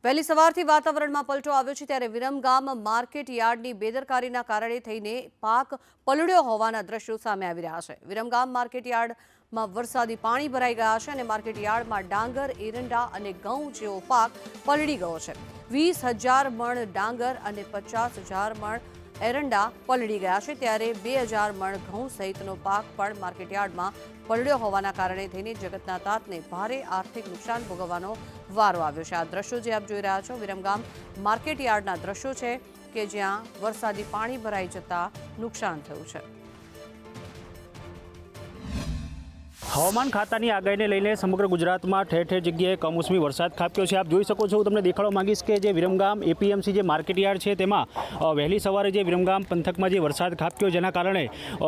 વહેલી સવારથી વાતાવરણમાં પલટો આવ્યો છે ત્યારે વિરમગામ માર્કેટ યાર્ડની બેદરકારીના કારણે થઈને પાક પલળ્યો હોવાના દ્રશ્યો સામે આવી રહ્યા છે। વિરમગામ માર્કેટ યાર્ડમાં વરસાદી પાણી ભરાઈ ગયા છે અને માર્કેટ યાર્ડમાં ડાંગર, એરંડા અને ઘઉં જેવો પાક પલળી ગયો છે। 20,000 મણ ડાંગર અને 50,000 મણ એરંડા પલળી ગયા છે ત્યારે 2,000 મણ ઘઉં સહિતનો પાક પણ માર્કેટ યાર્ડમાં પલળ્યો હોવાના કારણે થઈને જગતના તાતને ભારે આર્થિક નુકસાન ભોગવવાનો વારો આવ્યો છે। આ દ્રશ્યો જે આપ જોઈ રહ્યા છો વિરમગામ માર્કેટ યાર્ડના દ્રશ્યો છે કે જ્યાં વરસાદી પાણી ભરાઈ જતા નુકસાન થયું છે। હવામાન ખાતાની આગાહીને લઈને સમગ્ર ગુજરાતમાં ઠેર ઠેર જગ્યાએ કમોસમી વરસાદ ખાબક્યો છે। આપ જોઈ શકો છો, હું તમને દેખાડવા માંગીશ કે જે વિરમગામ એપીએમસી જે માર્કેટ યાર્ડ છે તેમાં વહેલી સવારે જે વિરમગામ પંથકમાં જે વરસાદ ખાબક્યો જેના કારણે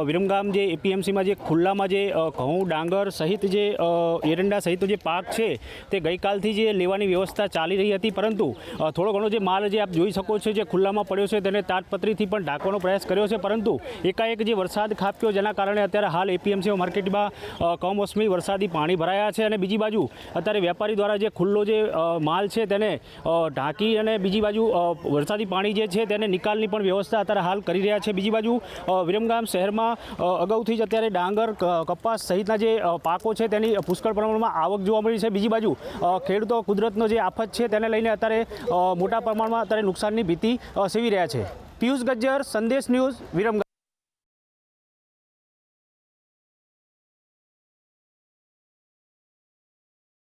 વિરમગામ જે એપીએમસીમાં જે ખુલ્લામાં જે ઘઉં, ડાંગર સહિત જે એરંડા સહિતનો જે પાક છે તે ગઈકાલથી જે લેવાની વ્યવસ્થા ચાલી રહી હતી, પરંતુ થોડો ઘણો જે માલ જે આપ જોઈ શકો છો જે ખુલ્લામાં પડ્યો છે તેને તાટપત્રીથી પણ ઢાંકવાનો પ્રયાસ કર્યો છે, પરંતુ એકાએક જે વરસાદ ખાબક્યો જેના કારણે અત્યારે હાલ એપીએમસી માર્કેટમાં કમોસમી વરસાદી પાણી ભરાયા છે અને બીજી બાજુ અત્યારે વેપારી દ્વારા જે ખુલ્લો જે માલ છે તેને ઢાંકી અને બીજી બાજુ વરસાદી પાણી જે છે તેને નિકાલની પણ વ્યવસ્થા અત્યારે હાલ કરી રહ્યા છે। બીજી બાજુ વિરમગામ શહેરમાં અગાઉથી જ અત્યારે ડાંગર, કપાસ સહિતના જે પાકો છે તેની પુષ્કળ પ્રમાણમાં આવક જોવા મળી છે। બીજી બાજુ ખેડૂતો કુદરતનો જે આફત છે તેને લઈને અત્યારે મોટા પ્રમાણમાં અત્યારે નુકસાનની ભીતિ સેવી રહ્યા છે। પિયુષ ગજ્જર, સંદેશ ન્યૂઝ, વિરમગામ।